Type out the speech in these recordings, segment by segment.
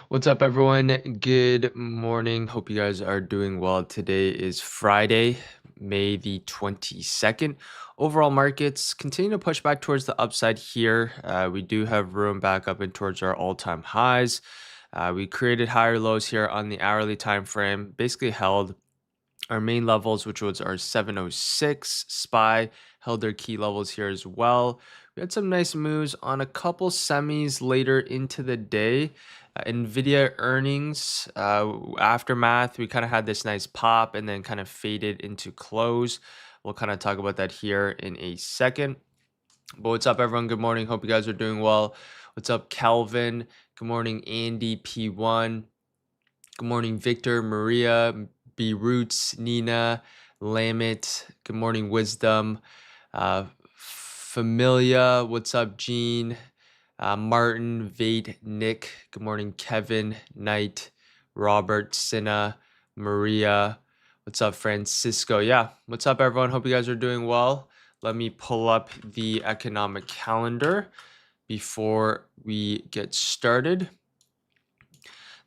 What's up, everyone? Good morning. Hope you guys are doing well. Today is Friday, May the 22nd. Overall markets continue to push back towards the upside here. We do have room back up and towards our all-time highs. We created higher lows here on the hourly time frame, basically held our main levels, which was our 706 SPY, held their key levels here as well. We had some nice moves on a couple semis later into the day. Nvidia earnings aftermath, we kind of had this nice pop and then kind of faded into close. We'll kind of talk about that here in a second. But what's up, everyone? Good morning. Hope you guys are doing well. What's up, Calvin? Good morning, Andy P1. Good morning, Victor, Maria, B Roots, Nina, Lamit. Good morning, Wisdom. Familia, what's up, Gene? Martin, Vade, Nick. Good morning, Kevin, Knight, Robert, Sinna, Maria. What's up, Francisco? Yeah, what's up, everyone? Hope you guys are doing well. Let me pull up the economic calendar before we get started.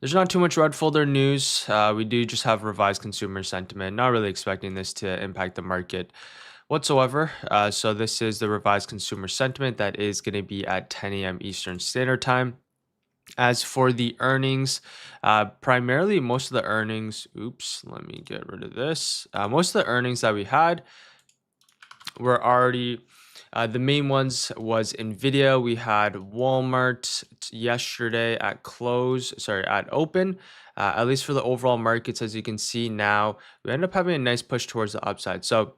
There's not too much red folder news. We do just have revised consumer sentiment. Not really expecting this to impact the market whatsoever. So this is the revised consumer sentiment that is going to be at 10 a.m. Eastern Standard Time. As for the earnings, primarily most of the earnings, let me get rid of this. Most of the earnings that we had were already the main ones was Nvidia. We had Walmart yesterday at at open. At least for the overall markets, as you can see now, we end up having a nice push towards the upside. So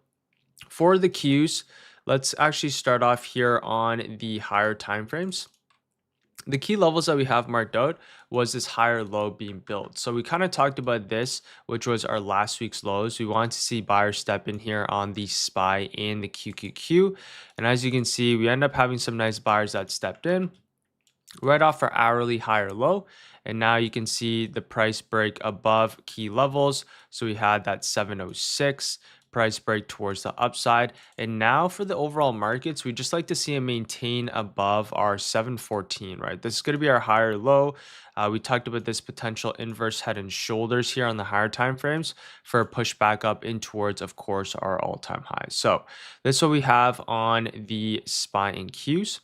for the Qs, let's actually start off here on the higher time frames. The key levels that we have marked out was this higher low being built. So we kind of talked about this, which was our last week's lows. We want to see buyers step in here on the SPY and the QQQ. And as you can see, we end up having some nice buyers that stepped in right off our hourly higher low. And now you can see the price break above key levels. So we had that 706 price break towards the upside. And now for the overall markets, we just like to see it maintain above our 714, right? This is going to be our higher low. We talked about this potential inverse head and shoulders here on the higher time frames for a push back up in towards, of course, our all-time highs. So this is what we have on the SPY and Qs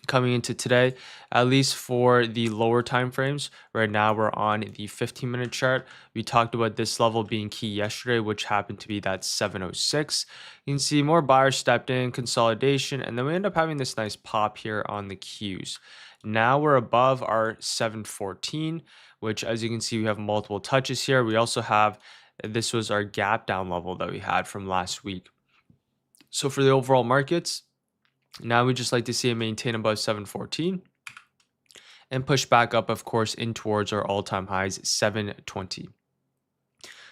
coming into today, at least for the lower time frames. Right now we're on the 15-minute chart. We talked about this level being key yesterday, which happened to be that 706. You can see more buyers stepped in, consolidation, and then we end up having this nice pop here on the Qs. Now we're above our 714, which, as you can see, we have multiple touches here. We also have, this was our gap down level that we had from last week. So for the overall markets, now we just like to see it maintain above 714 and push back up, of course, in towards our all-time highs, 720.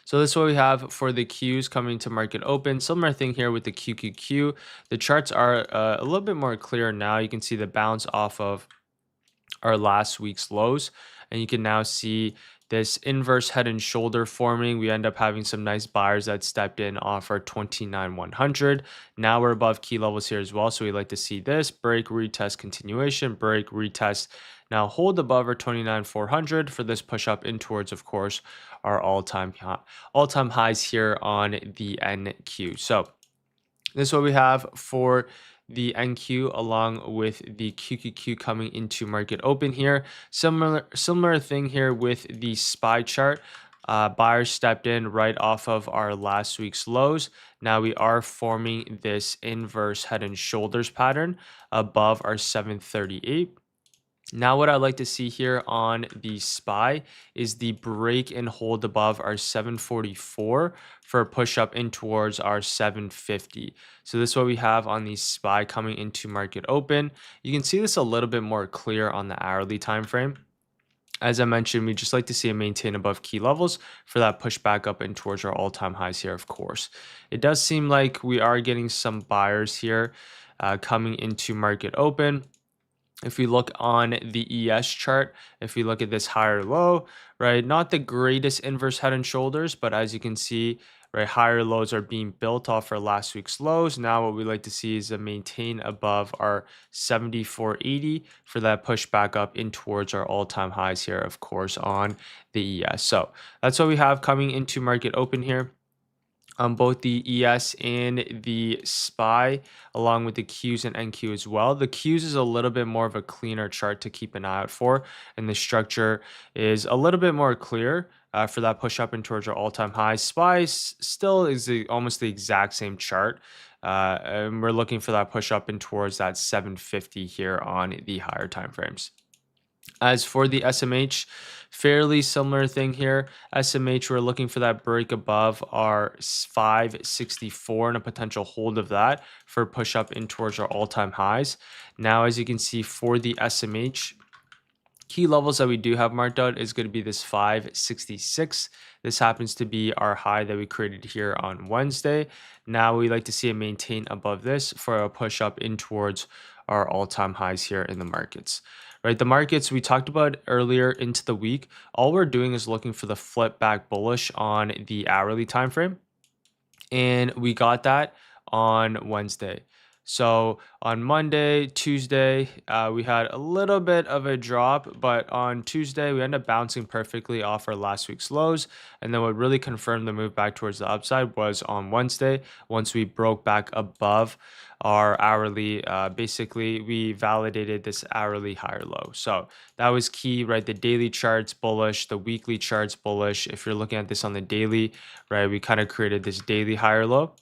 So this is what we have for the Qs coming to market open. Similar thing here with the QQQ. The charts are a little bit more clear now. You can see the bounce off of our last week's lows, and you can now see this inverse head and shoulder forming. We end up having some nice buyers that stepped in off our 29,100. Now we're above key levels here as well. So we like to see this break, retest, continuation, break, retest. Now hold above our 29,400 for this push up in towards, of course, our all-time highs here on the NQ. So this is what we have for the NQ along with the QQQ coming into market open here. Similar thing here with the SPY chart. Buyers stepped in right off of our last week's lows. Now we are forming this inverse head and shoulders pattern above our 738. Now what I'd like to see here on the SPY is the break and hold above our 744 for a push up in towards our 750. So this is what we have on the SPY coming into market open. You can see this a little bit more clear on the hourly time frame. As I mentioned, we just like to see it maintain above key levels for that push back up in towards our all-time highs here, of course. It does seem like we are getting some buyers here coming into market open. If we look on the ES chart, if we look at this higher low, right, not the greatest inverse head and shoulders, but as you can see, right? Higher lows are being built off our last week's lows. Now what we like to see is a maintain above our 74.80 for that push back up in towards our all-time highs here, of course, on the ES. So that's what we have coming into market open here on both the ES and the SPY, along with the Qs and NQ as well. The Qs is a little bit more of a cleaner chart to keep an eye out for, and the structure is a little bit more clear for that push up and towards our all-time high. SPY still is almost the exact same chart. And we're looking for that push up and towards that 750 here on the higher time frames. As for the SMH, fairly similar thing here. SMH, we're looking for that break above our 564 and a potential hold of that for push up in towards our all-time highs. Now, as you can see for the SMH, key levels that we do have marked out is going to be this 566. This happens to be our high that we created here on Wednesday. Now we like to see it maintain above this for a push up in towards our all-time highs here in the markets. Right, the markets we talked about earlier into the week, all we're doing is looking for the flip back bullish on the hourly time frame, and we got that on Wednesday. So on Monday, Tuesday, we had a little bit of a drop, but on Tuesday, we ended up bouncing perfectly off our last week's lows. And then what really confirmed the move back towards the upside was on Wednesday, once we broke back above our hourly, basically we validated this hourly higher low. So that was key, right? The daily charts bullish, the weekly charts bullish. If you're looking at this on the daily, right, we kind of created this daily higher low.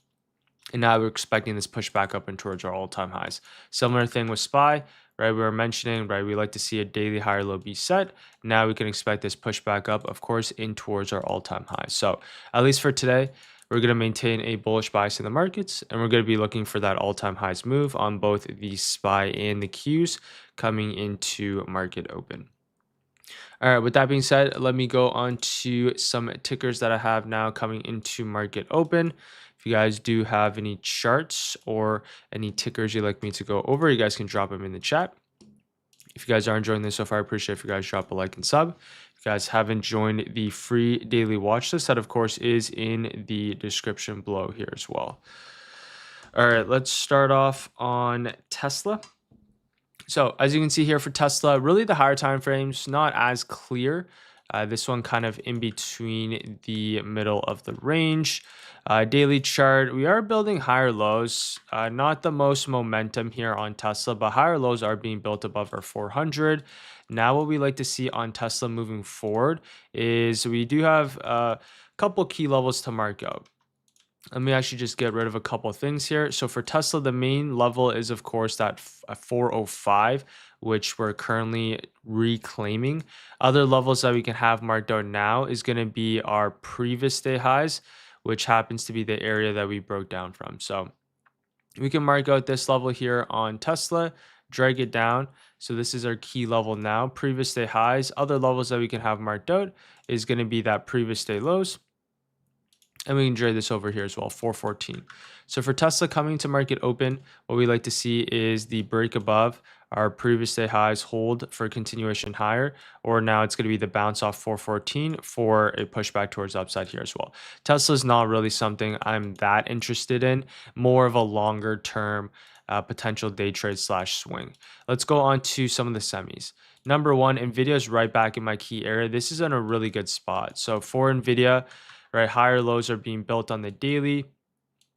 And now we're expecting this push back up and towards our all-time highs. Similar thing with SPY, right? We were mentioning, right? We like to see a daily higher low be set. Now we can expect this push back up, of course, in towards our all-time highs. So at least for today, we're going to maintain a bullish bias in the markets, and we're going to be looking for that all-time highs move on both the SPY and the Qs coming into market open. All right, with that being said, let me go on to some tickers that I have now coming into market open. If you guys do have any charts or any tickers you'd like me to go over, you guys can drop them in the chat. If you guys are enjoying this so far, I appreciate if you guys drop a like and sub. If you guys haven't joined the free daily watch list, that of course is in the description below here as well. All right, let's start off on Tesla. So as you can see here for Tesla, really the higher time frames not as clear. This one kind of in between the middle of the range. Daily chart, we are building higher lows. Not the most momentum here on Tesla, but higher lows are being built above our 400. Now what we like to see on Tesla moving forward is we do have a couple key levels to mark out. Let me actually just get rid of a couple of things here. So for Tesla, the main level is, of course, that 405, which we're currently reclaiming. Other levels that we can have marked out now is going to be our previous day highs, which happens to be the area that we broke down from. So we can mark out this level here on Tesla, drag it down. So this is our key level now, previous day highs. Other levels that we can have marked out is going to be that previous day lows. And we can drag this over here as well, 414. So for Tesla coming to market open, what we like to see is the break above our previous day highs, hold for continuation higher, or now it's going to be the bounce off 414 for a pushback towards the upside here as well. Tesla is not really something I'm that interested in, more of a longer term potential day trade / swing. Let's go on to some of the semis. Number one, Nvidia is right back in my key area. This is in a really good spot. So for Nvidia, right, higher lows are being built on the daily.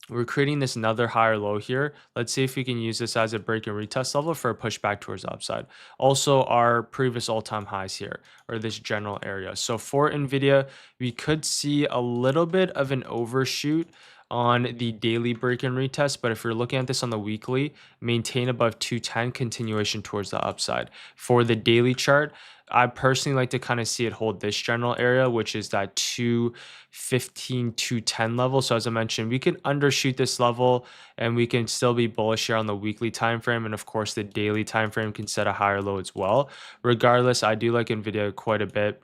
We're creating this another higher low here. Let's see if we can use this as a break and retest level for a pushback towards the upside. Also, our previous all-time highs here, or this general area. So for Nvidia, we could see a little bit of an overshoot on the daily break and retest, but if you're looking at this on the weekly, maintain above 210, continuation towards the upside. For the daily chart, I personally like to kind of see it hold this general area, which is that 215, 210 level. So as I mentioned, we can undershoot this level and we can still be bullish here on the weekly time frame. And of course, the daily time frame can set a higher low as well. Regardless, I do like Nvidia quite a bit.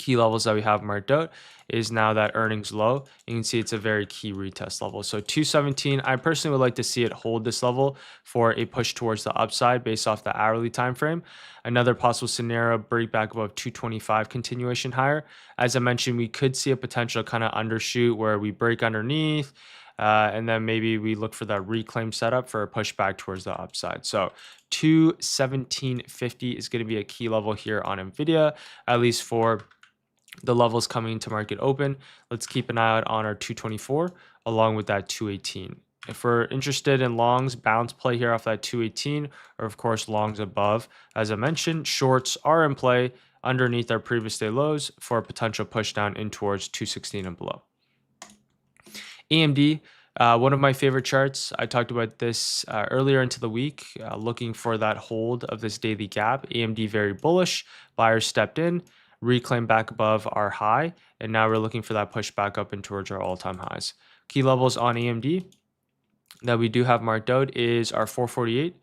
Key levels that we have marked out is now that earnings low. You can see it's a very key retest level. So 217, I personally would like to see it hold this level for a push towards the upside based off the hourly time frame. Another possible scenario, break back above 225, continuation higher. As I mentioned, we could see a potential kind of undershoot where we break underneath, and then maybe we look for that reclaim setup for a pushback towards the upside. So 217.50 is going to be a key level here on Nvidia, at least for the levels coming into market open. Let's keep an eye out on our 224 along with that 218. If we're interested in longs, bounce play here off that 218, or of course longs above. As I mentioned, shorts are in play underneath our previous day lows for a potential push down in towards 216 and below. AMD, one of my favorite charts. I talked about this earlier into the week, looking for that hold of this daily gap. AMD very bullish. Buyers stepped in, reclaimed back above our high, and now we're looking for that push back up and towards our all-time highs. Key levels on AMD that we do have marked out is our 448.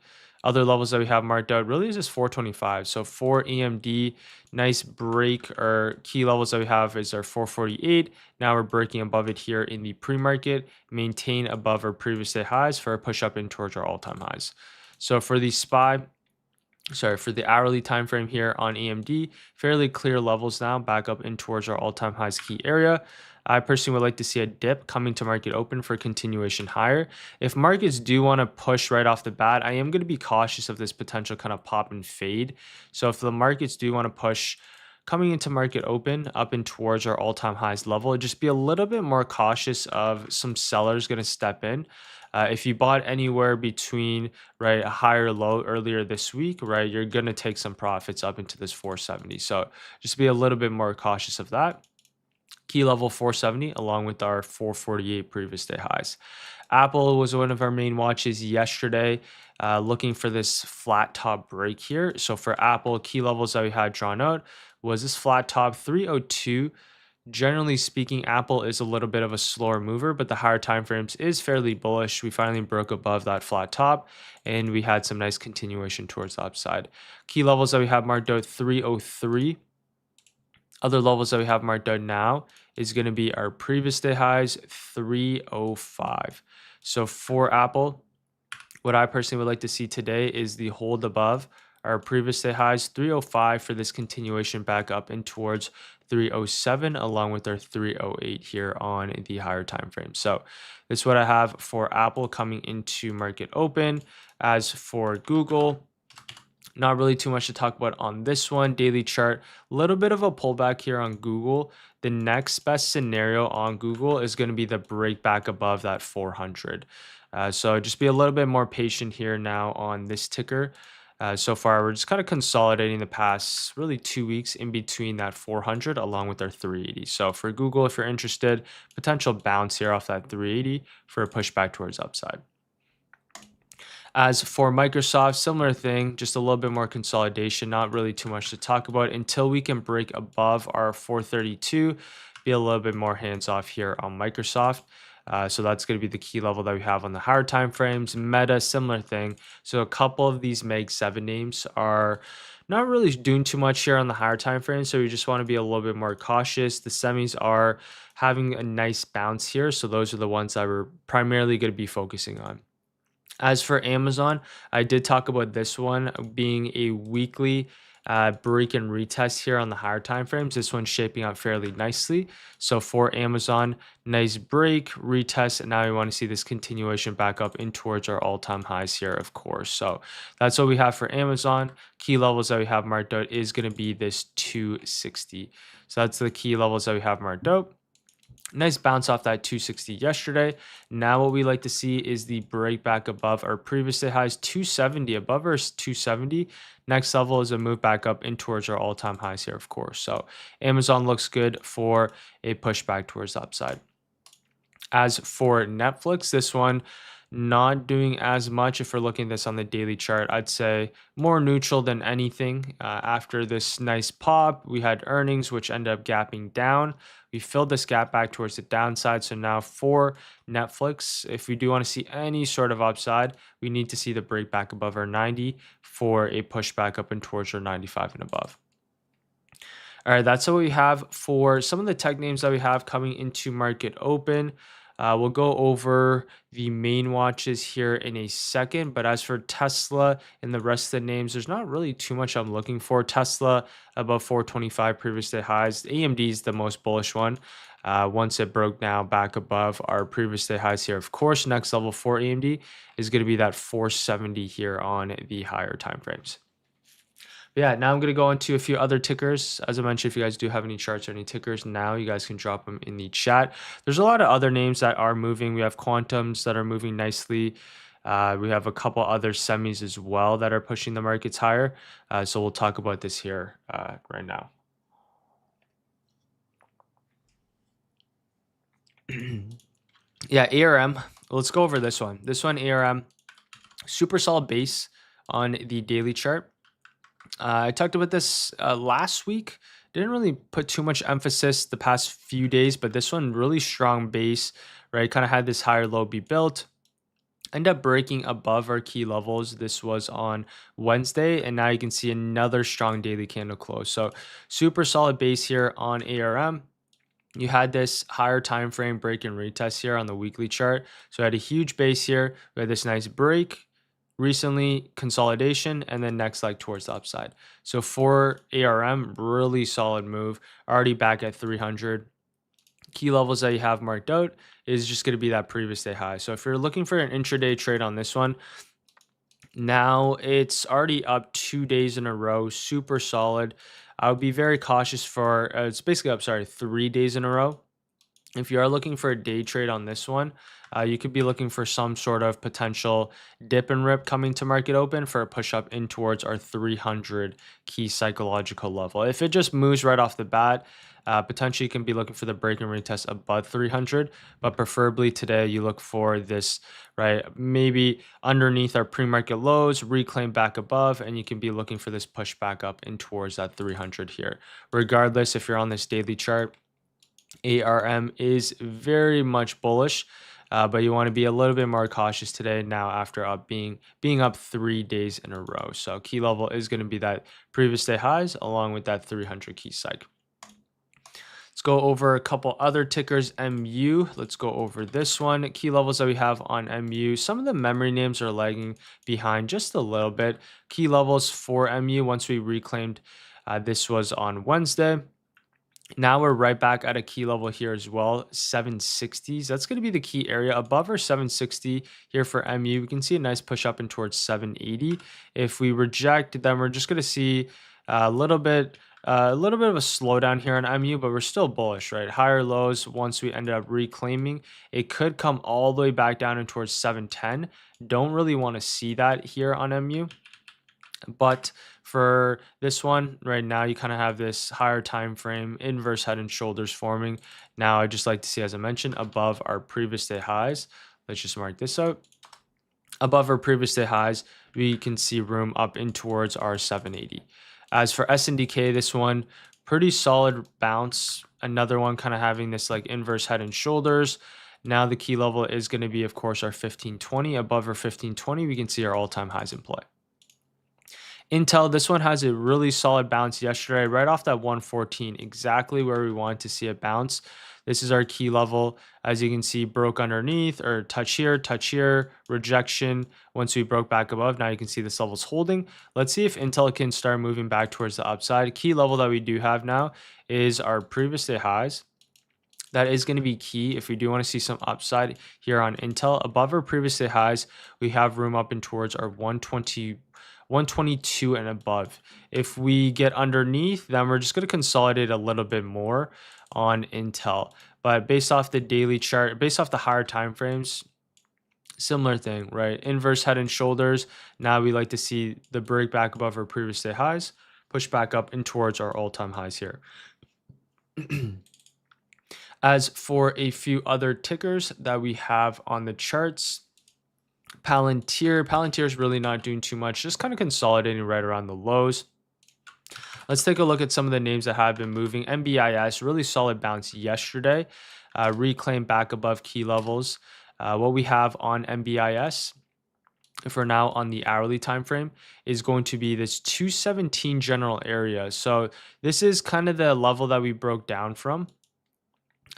Other levels that we have marked out really is just 425. So for AMD, nice break, or key levels that we have is our 448. Now we're breaking above it here in the pre-market, maintain above our previous day highs for a push up in towards our all-time highs. So for the for the hourly time frame here on AMD, fairly clear levels now, back up in towards our all-time highs key area. I personally would like to see a dip coming to market open for continuation higher. If markets do want to push right off the bat, I am going to be cautious of this potential kind of pop and fade. So if the markets do want to push coming into market open up in towards our all-time highs level, just be a little bit more cautious of some sellers going to step in. If you bought anywhere between a higher low earlier this week, you're going to take some profits up into this 470. So just be a little bit more cautious of that. Key level 470 along with our 448 previous day highs. Apple was one of our main watches yesterday, looking for this flat top break here. So for Apple, key levels that we had drawn out was this flat top 302. Generally speaking, Apple is a little bit of a slower mover, but the higher time frames is fairly bullish. We finally broke above that flat top and we had some nice continuation towards the upside. Key levels that we have marked out 303. Other levels that we have marked out now is going to be our previous day highs 305. So for Apple, what I personally would like to see today is the hold above our previous day highs 305 for this continuation back up and towards 307 along with our 308 here on the higher time frame. So this is what I have for Apple coming into market open. As for Google, not really too much to talk about on this one. Daily chart, a little bit of a pullback here on Google. The next best scenario on Google is going to be the break back above that 400. So just be a little bit more patient here now on this ticker. So far, we're just kind of consolidating the past really 2 weeks in between that 400 along with our 380. So for Google, if you're interested, potential bounce here off that 380 for a pushback towards upside. As for Microsoft, similar thing, just a little bit more consolidation, not really too much to talk about until we can break above our 432, be a little bit more hands off here on Microsoft. So that's going to be the key level that we have on the higher time frames. Meta, similar thing. So a couple of these Mag 7 names are not really doing too much here on the higher time frame. So we just want to be a little bit more cautious. The semis are having a nice bounce here. So those are the ones that we're primarily going to be focusing on. As for Amazon, I did talk about this one being a weekly break and retest here on the higher time frames. This one's shaping up fairly nicely. So for Amazon, nice break, retest, and now we want to see this continuation back up in towards our all-time highs here, of course. So that's what we have for Amazon. Key levels that we have marked out is going to be this 260. So that's the key levels that we have marked out. Nice bounce off that 260 yesterday. Now what we like to see is the break back above our previous day highs 270, above our 270. Next level is a move back up in towards our all-time highs here, of course. So Amazon looks good for a pushback towards the upside. As for Netflix, this one not doing as much. If we're looking at this on the daily chart, I'd say more neutral than anything. After this nice pop, we had earnings which ended up gapping down. We filled this gap back towards the downside. So now for Netflix, if we do want to see any sort of upside, we need to see the break back above our 90 for a pushback up and towards our 95 and above. All right, that's what we have for some of the tech names that we have coming into market open. We'll go over the main watches here in a second. But as for Tesla and the rest of the names, there's not really too much I'm looking for. Tesla above 425 previous day highs. AMD is the most bullish one. Once it broke now back above our previous day highs here. Of course, next level for AMD is going to be that 470 here on the higher time frames. Yeah, now I'm going to go into a few other tickers. As I mentioned, if you guys do have any charts or any tickers now, you guys can drop them in the chat. There's a lot of other names that are moving. We have quantums that are moving nicely. We have a couple other semis as well that are pushing the markets higher. So we'll talk about this here right now. Yeah, ARM. Let's go over this one. This one, ARM, super solid base on the daily chart. I talked about this last week. Didn't really put too much emphasis the past few days, but this one really strong base, right? Kind of had this higher low be built. End up breaking above our key levels. This was on Wednesday, and now you can see another strong daily candle close. So super solid base here on ARM. You had this higher time frame break and retest here on the weekly chart. So I had a huge base here. We had this nice break recently, consolidation, and then next leg towards the upside. So for ARM, really solid move, already back at 300. Key levels that you have marked out is just going to be that previous day high. So if you're looking for an intraday trade on this one, now it's already up 2 days in a row, super solid. I would be very cautious for, it's basically up, sorry, 3 days in a row. If you are looking for a day trade on this one, you could be looking for some sort of potential dip and rip coming to market open for a push up in towards our 300 key psychological level. If it just moves right off the bat, potentially you can be looking for the break and retest above 300, but preferably today you look for this, right? Maybe underneath our pre-market lows, reclaim back above, and you can be looking for this push back up in towards that 300 here. Regardless, if you're on this daily chart, ARM is very much bullish, but you want to be a little bit more cautious today now after being up 3 days in a row. So key level is going to be that previous day highs along with that 300 key psych. Let's go over a couple other tickers. MU. Let's go over this one. Key levels that we have on MU. Some of the memory names are lagging behind just a little bit. Key levels for MU once we reclaimed. This was on Wednesday. Now we're right back at a key level here as well, 760s. That's going to be the key area above our 760 here for MU. We can see a nice push up in towards 780. If we reject, then we're just going to see a little bit of a slowdown here on MU, but we're still bullish, right? Higher lows once we ended up reclaiming. It could come all the way back down in towards 710. Don't really want to see that here on MU. But for this one right now, you kind of have this higher time frame inverse head and shoulders forming. Now I just like to see, as I mentioned, above our previous day highs. Let's just mark this out. Above our previous day highs, we can see room up in towards our 780. As for SNDK, this one pretty solid bounce. Another one kind of having this like inverse head and shoulders. Now the key level is going to be, of course, our 1520. Above our 1520, we can see our all-time highs in play. Intel, this one has a really solid bounce yesterday, right off that 114, exactly where we want to see it bounce. This is our key level. As you can see, broke underneath or touch here, rejection. Once we broke back above, now you can see this level's holding. Let's see if Intel can start moving back towards the upside. Key level that we do have now is our previous day highs. That is going to be key if we do want to see some upside here on Intel. Above our previous day highs, we have room up in towards our 122 and above. If we get underneath, then we're just going to consolidate a little bit more on Intel. But based off the daily chart, based off the higher time frames, similar thing, right? Inverse head and shoulders. Now we like to see the break back above our previous day highs, push back up in towards our all-time highs here. As for a few other tickers that we have on the charts, Palantir is really not doing too much, just kind of consolidating right around the lows. Let's take a look at some of the names that have been moving. MBIS, really solid bounce yesterday, reclaim back above key levels. What we have on MBIS if we're now on the hourly time frame, is going to be this 217 general area. So this is kind of the level that we broke down from.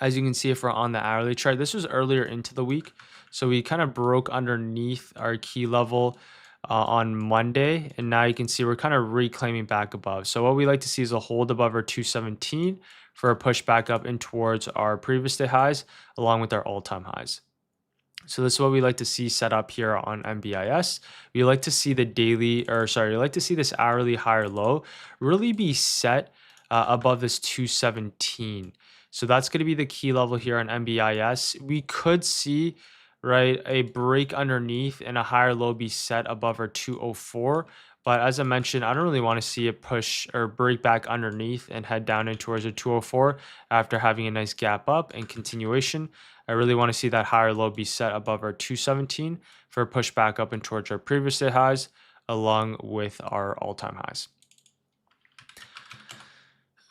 As you can see, if we're on the hourly chart, this was earlier into the week. So we kind of broke underneath our key level on Monday. And now you can see we're kind of reclaiming back above. So what we like to see is a hold above our 217 for a push back up in towards our previous day highs, along with our all-time highs. So this is what we like to see set up here on MBIS. We like to see the daily, or sorry, we like to see this hourly high or low really be set above this 217. So that's going to be the key level here on MBIS. We could see, right, a break underneath and a higher low be set above our 204. But as I mentioned, I don't really want to see it push or break back underneath and head down in towards a 204 after having a nice gap up and continuation. I really want to see that higher low be set above our 217 for a push back up and towards our previous day highs, along with our all-time highs.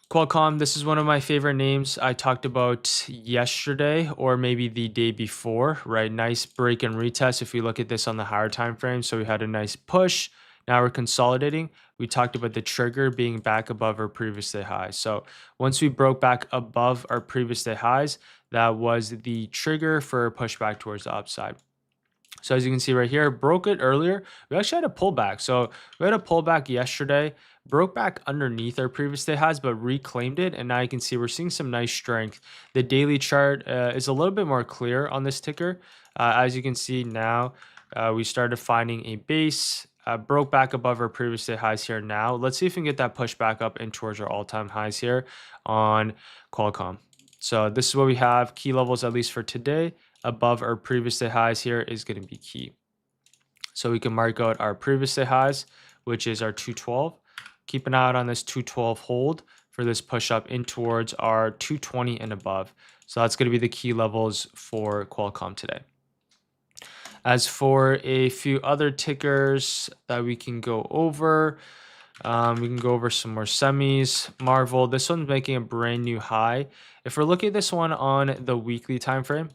Qualcomm, this is one of my favorite names I talked about yesterday or maybe the day before, right? Nice break and retest if we look at this on the higher time frame. So we had a nice push. Now we're consolidating. We talked about the trigger being back above our previous day highs. So once we broke back above our previous day highs, that was the trigger for a pushback towards the upside. So as you can see right here, broke it earlier. We actually had a pullback. So we had a pullback yesterday, broke back underneath our previous day highs, but reclaimed it. And now you can see we're seeing some nice strength. The daily chart is a little bit more clear on this ticker. As you can see now, we started finding a base, broke back above our previous day highs here now. Let's see if we can get that push back up in towards our all-time highs here on Qualcomm. So this is what we have, key levels at least for today. Above our previous day highs here is going to be key. So we can mark out our previous day highs, which is our 212. Keep an eye out on this 212 hold for this push up in towards our 220 and above. So that's going to be the key levels for Qualcomm today. As for a few other tickers that we can go over, we can go over some more semis. Marvel, this one's making a brand new high. If we're looking at this one on the weekly time frame,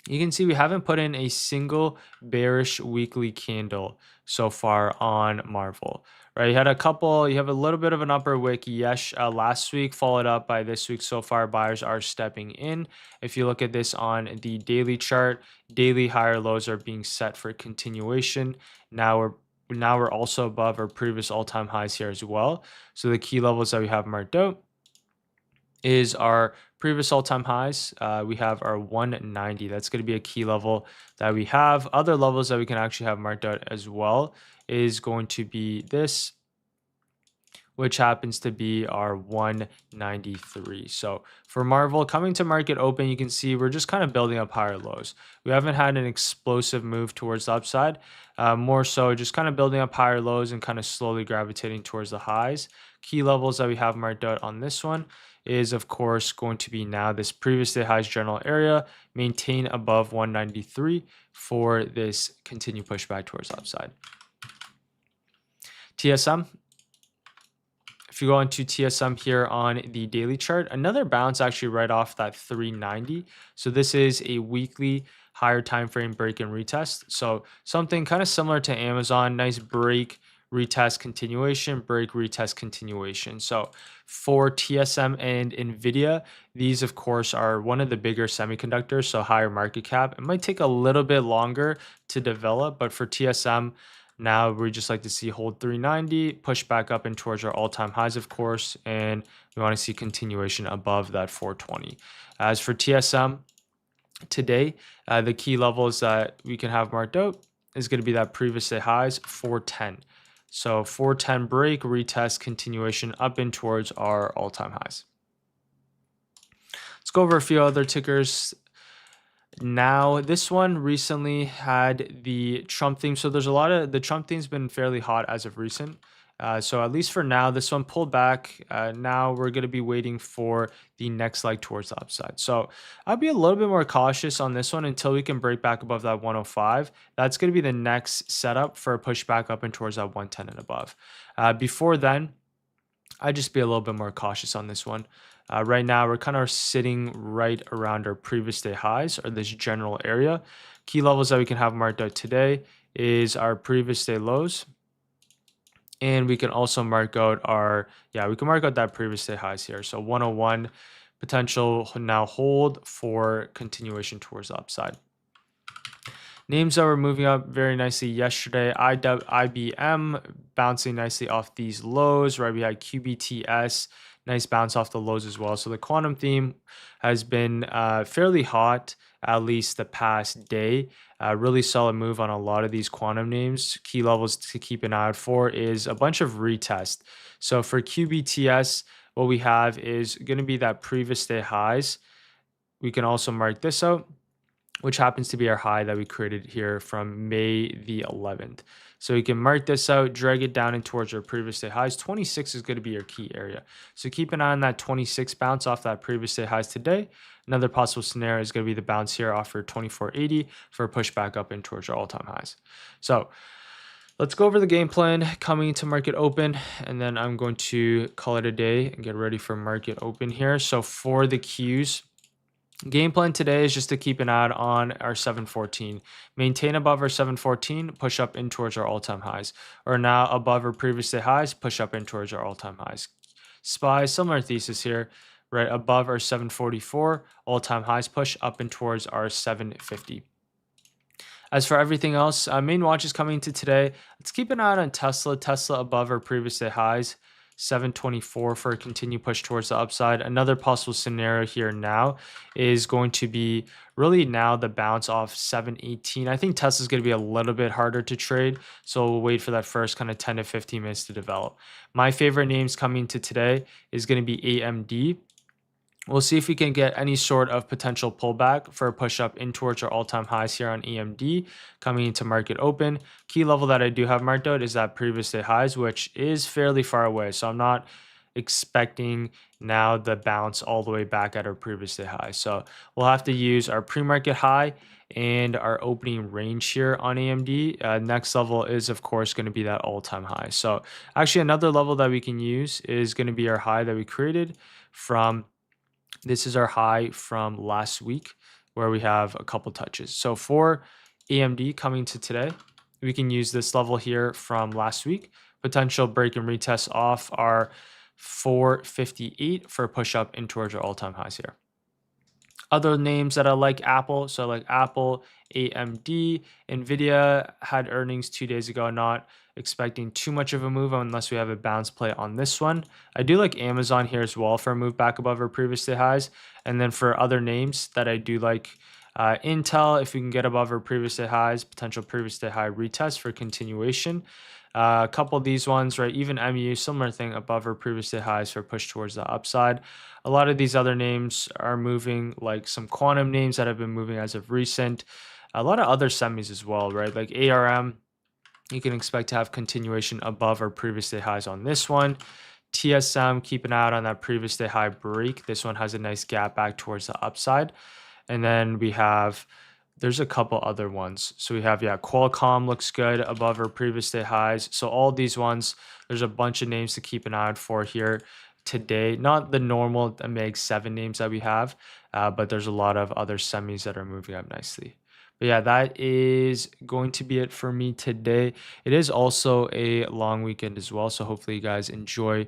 you can see we haven't put in a single bearish weekly candle so far on Marvel, right? You had a couple, you have a little bit of an upper wick, yes, last week, followed up by this week. So far, buyers are stepping in. If you look at this on the daily chart, daily higher lows are being set for continuation. Now we're also above our previous all-time highs here as well. So the key levels that we have marked out is our previous all-time highs. We have our 190. That's going to be a key level that we have. Other levels that we can actually have marked out as well is going to be this, which happens to be our 193. So for Marvel coming to market open, you can see we're just kind of building up higher lows. We haven't had an explosive move towards the upside, more so just kind of building up higher lows and kind of slowly gravitating towards the highs. Key levels that we have marked out on this one is of course going to be now this previous day highs general area, maintain above 193 for this continued pushback towards the upside. TSM. If you go into TSM here on the daily chart, another bounce actually right off that 390. So this is a weekly higher time frame break and retest. So something kind of similar to Amazon, nice break, retest, continuation, break, retest, continuation. So for TSM and Nvidia, these of course are one of the bigger semiconductors, so higher market cap. It might take a little bit longer to develop, but for TSM, now we just like to see hold 390, push back up in towards our all-time highs, of course, and we want to see continuation above that 420. As for TSM today, the key levels that we can have marked out is going to be that previous day highs, 410. So 410 break, retest, continuation up in towards our all-time highs. Let's go over a few other tickers. Now, this one recently had the Trump theme. So there's a lot of the Trump theme's been fairly hot as of recent. So at least for now, this one pulled back. Now we're going to be waiting for the next leg towards the upside. So I'll be a little bit more cautious on this one until we can break back above that 105. That's going to be the next setup for a push back up and towards that 110 and above. Before then, I'd just be a little bit more cautious on this one. Right now, we're kind of sitting right around our previous day highs or this general area. Key levels that we can have marked out today is our previous day lows. And we can also mark out we can mark out that previous day highs here. So 101 potential now hold for continuation towards the upside. Names that were moving up very nicely yesterday, IBM bouncing nicely off these lows, right? We had QBTS, nice bounce off the lows as well. So the quantum theme has been fairly hot, at least the past day. Really solid move on a lot of these quantum names. Key levels to keep an eye out for is a bunch of retest. So for QBTS, what we have is going to be that previous day highs. We can also mark this out, which happens to be our high that we created here from May the 11th. So you can mark this out, drag it down and towards our previous day highs. 26 is going to be your key area. So keep an eye on that 26 bounce off that previous day highs today. Another possible scenario is going to be the bounce here off for 2480 for a push back up in towards our all-time highs. So let's go over the game plan coming into market open, and then I'm going to call it a day and get ready for market open here. So for the Qs, game plan today is just to keep an eye on our 714, maintain above our 714, push up in towards our all-time highs, or now above our previous day highs, push up in towards our all-time highs. SPY, similar thesis here, right above our 744, all-time highs, push up in towards our 750. As for everything else, main watch is coming into today. Let's keep an eye on Tesla. Tesla above our previous day highs, 724 for a continued push towards the upside. Another possible scenario here now is going to be really now the bounce off 718. I think Tesla's going to be a little bit harder to trade, so we'll wait for that first kind of 10 to 15 minutes to develop. My favorite names coming to today is going to be AMD. We'll see if we can get any sort of potential pullback for a push up in towards our all-time highs here on AMD coming into market open. Key level that I do have marked out is that previous day highs, which is fairly far away. So I'm not expecting now the bounce all the way back at our previous day high. So we'll have to use our pre-market high and our opening range here on AMD. Next level is of course going to be that all-time high. So actually another level that we can use is going to be our high that we created from. This is our high from last week where we have a couple touches. So for AMD coming to today, we can use this level here from last week. Potential break and retest off our 458 for a push up in towards our all-time highs here. Other names that I like, Apple. So like Apple, AMD, Nvidia had earnings 2 days ago. Not expecting too much of a move unless we have a bounce play on this one. I do like Amazon here as well for a move back above our previous day highs. And then for other names that I do like, Intel, if we can get above our previous day highs, potential previous day high retest for continuation. A couple of these ones, right? Even MU, similar thing above our previous day highs for push towards the upside. A lot of these other names are moving, like some quantum names that have been moving as of recent. A lot of other semis as well, right? Like ARM, you can expect to have continuation above our previous day highs on this one. TSM, keep an eye out on that previous day high break. This one has a nice gap back towards the upside. And then we have, there's a couple other ones. So we have, Qualcomm looks good above our previous day highs. So all these ones, there's a bunch of names to keep an eye out for here today. Not the normal Meg 7 names that we have, but there's a lot of other semis that are moving up nicely. But yeah, that is going to be it for me today. It is also a long weekend as well. So hopefully you guys enjoy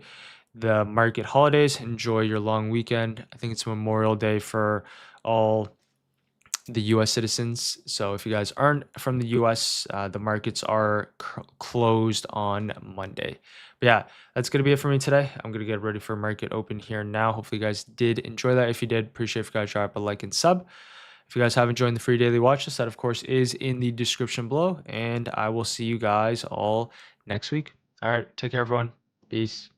the market holidays, enjoy your long weekend. I think it's Memorial Day for all the US citizens. So if you guys aren't from the US, the markets are closed on Monday. But yeah, that's going to be it for me today. I'm going to get ready for market open here now. Hopefully you guys did enjoy that. If you did, appreciate if you guys drop a like and sub. If you guys haven't joined the free daily watch list, that of course is in the description below. And I will see you guys all next week. All right, take care everyone. Peace.